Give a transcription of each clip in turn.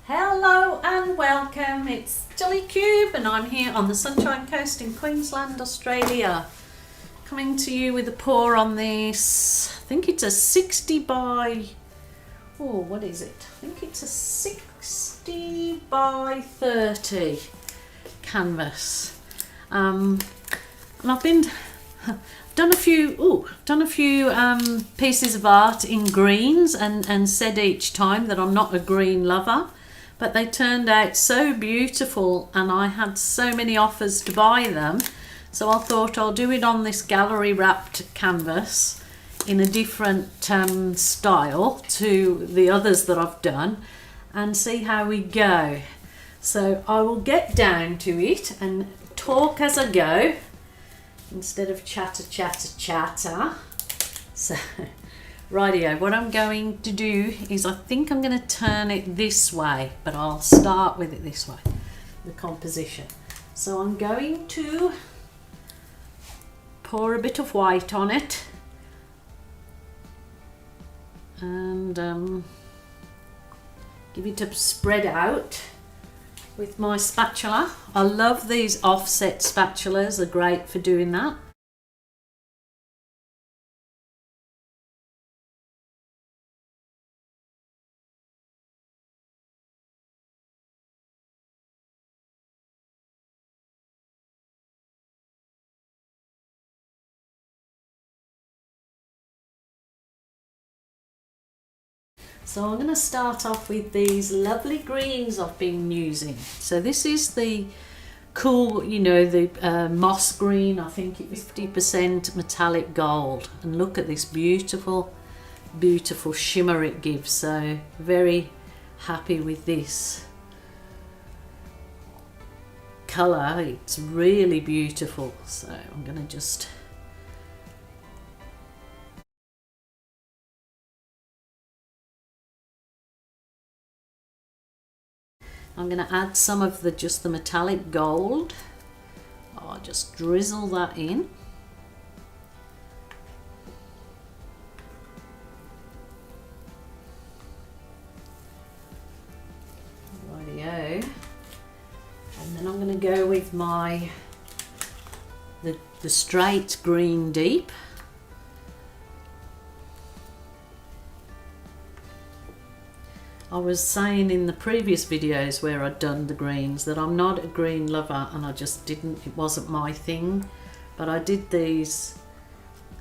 Hello and welcome, it's Gilly Cube and I'm here on the Sunshine Coast in Queensland, Australia. Coming to you with a pour on this, I think it's a 60 by, what is it? I think it's a 60 by 30 canvas. And I've done a few pieces of art in greens and said each time that I'm not a green lover, but they turned out so beautiful and I had so many offers to buy them, so I thought I'll do it on this gallery wrapped canvas in a different style to the others that I've done and see how we go. So I will get down to it and talk as I go instead of chatter. So rightio, what I'm going to do is I think I'm going to turn it this way, but I'll start with it this way, the composition. So I'm going to pour a bit of white on it and give it a spread out with my spatula. I love these offset spatulas, they're great for doing that. So I'm going to start off with these lovely greens I've been using. So this is the cool, the moss green. I think it was 50% metallic gold. And look at this beautiful, beautiful shimmer it gives. So very happy with this colour. It's really beautiful. So I'm going to just... I'm going to add some of just the metallic gold. I'll just drizzle that in. Rightio. And then I'm going to go with the straight green deep. I was saying in the previous videos where I'd done the greens that I'm not a green lover and I just it wasn't my thing, but I did these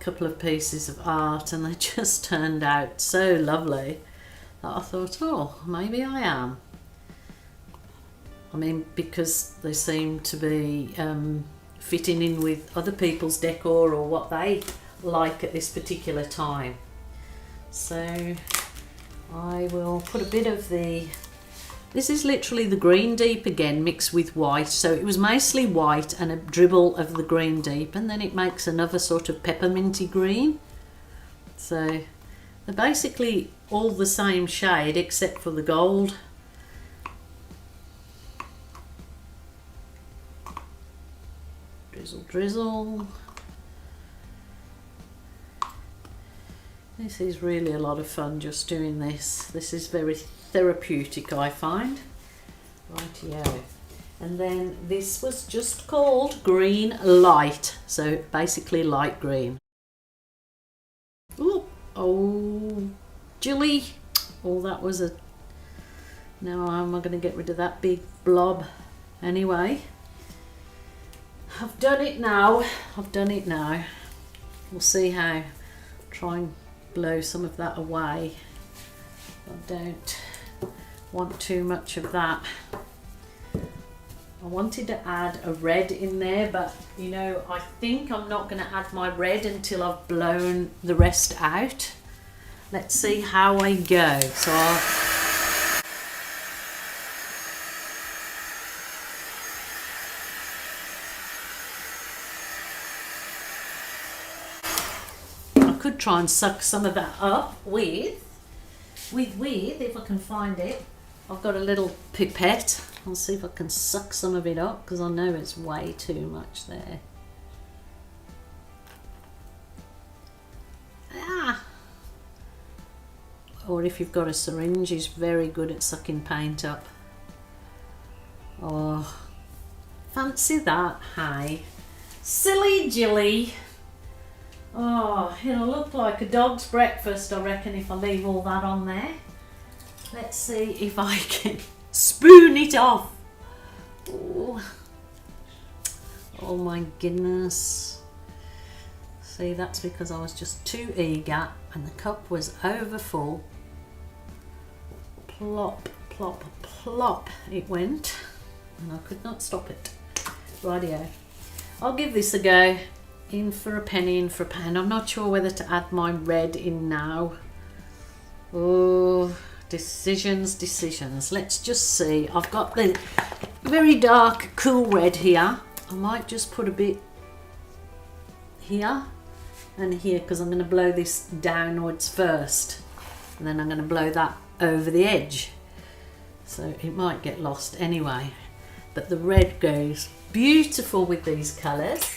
couple of pieces of art and they just turned out so lovely that I thought, oh, maybe I am. I mean, because they seem to be fitting in with other people's decor or what they like at this particular time. So I will put a bit of this is literally the green deep again mixed with white, so it was mostly white and a dribble of the green deep, and then it makes another sort of pepperminty green. So they're basically all the same shade except for the gold. Drizzle, drizzle. This is really a lot of fun just doing this. This is very therapeutic, I find. Rightio. And then this was just called Green Light. So basically light green. Ooh, oh, Gilly. Oh, that was a... Now I'm going to get rid of that big blob. Anyway, I've done it now. We'll see how. Try and blow some of that away. I don't want too much of that. I wanted to add a red in there, but I think I'm not going to add my red until I've blown the rest out. Let's see how I go. So could try and suck some of that up with if I can find it. I've got a little pipette. I'll see if I can suck some of it up because I know it's way too much there. or if you've got a syringe, is very good at sucking paint up. Oh, fancy that, hey? Silly Gilly. Oh, it'll look like a dog's breakfast, I reckon, if I leave all that on there. Let's see if I can spoon it off. Oh, oh my goodness. See, that's because I was just too eager and the cup was over full. Plop, plop, plop it went, and I could not stop it. Rightio. I'll give this a go. In for a penny, in for a pound. I'm not sure whether to add my red in now. Oh, decisions, decisions. Let's just see. I've got the very dark, cool red here. I might just put a bit here and here because I'm going to blow this downwards first. And then I'm going to blow that over the edge. So it might get lost anyway. But the red goes beautiful with these colours.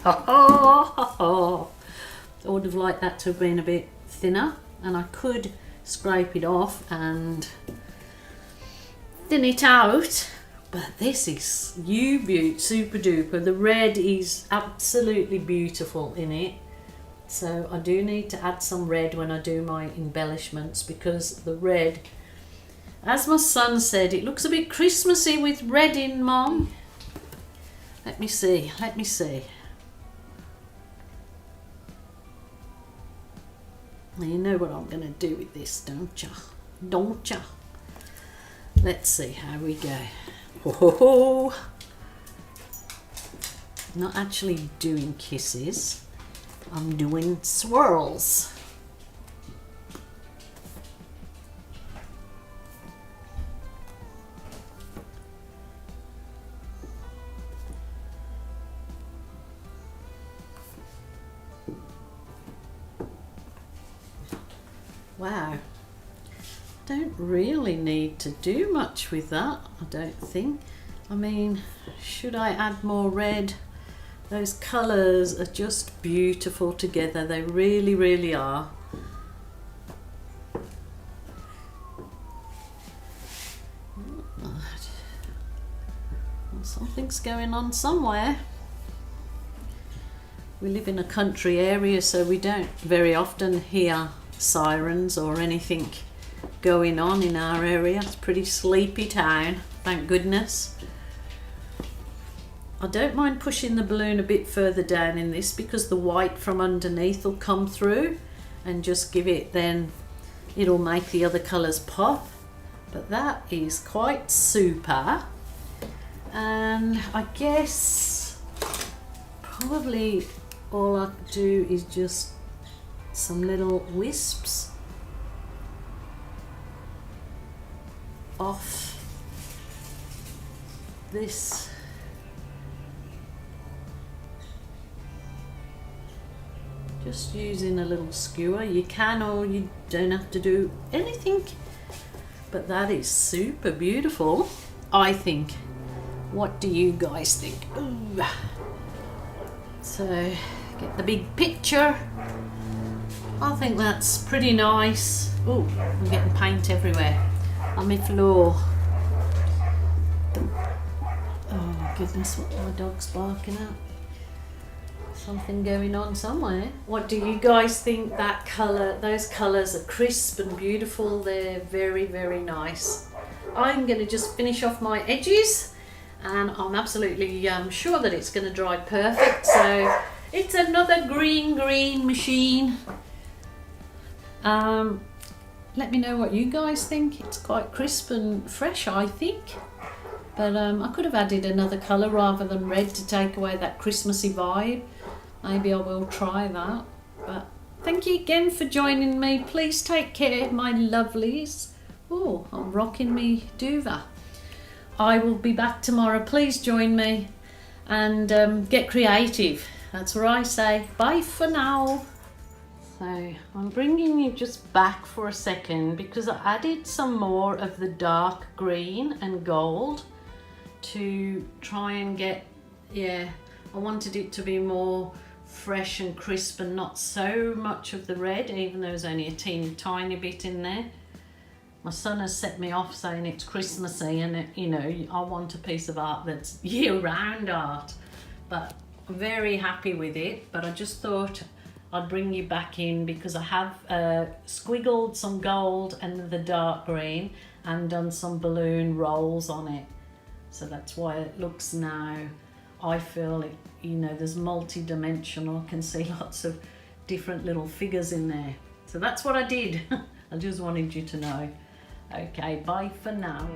Oh, I would have liked that to have been a bit thinner, and I could scrape it off and thin it out, but this is super duper. The red is absolutely beautiful in it, so I do need to add some red when I do my embellishments, because the red, as my son said, it looks a bit Christmassy with red in, Mom. Let me see, let me see. Well, you know what I'm going to do with this, don't you? Don't you? Let's see how we go. Ho ho ho! Not actually doing kisses, I'm doing swirls. Wow, don't really need to do much with that, I don't think. I mean, should I add more red? Those colours are just beautiful together, they really, really are. Well, something's going on somewhere. We live in a country area, so we don't very often hear sirens or anything going on in our area. It's a pretty sleepy town, thank goodness. I don't mind pushing the balloon a bit further down in this, because the white from underneath will come through and just give it, then it'll make the other colours pop. But that is quite super, and I guess probably all I could do is just some little wisps off this. Just using a little skewer. You can, or you don't have to do anything, but that is super beautiful, I think. What do you guys think? Ooh. So get the big picture. I think that's pretty nice. Oh, I'm getting paint everywhere on my floor. Oh goodness, what my dog's barking at. Something going on somewhere. What do you guys think? That colour, those colours are crisp and beautiful. They're very, very nice. I'm going to just finish off my edges and I'm absolutely sure that it's going to dry perfect. So it's another green machine. Let me know what you guys think. It's quite crisp and fresh, I think. But I could have added another colour rather than red to take away that Christmassy vibe. Maybe I will try that. But thank you again for joining me. Please take care, my lovelies. Oh, I'm rocking me duvet. I will be back tomorrow. Please join me and get creative. That's what I say. Bye for now. So I'm bringing you just back for a second because I added some more of the dark green and gold to try and get, I wanted it to be more fresh and crisp and not so much of the red, even though there's only a teeny tiny bit in there. My son has set me off saying it's Christmassy and I want a piece of art that's year-round art, but I'm very happy with it. But I just thought I'd bring you back in because I have squiggled some gold and the dark green and done some balloon rolls on it. So that's why it looks now, I feel it, there's multi-dimensional. I can see lots of different little figures in there. So that's what I did. I just wanted you to know. Okay, bye for now.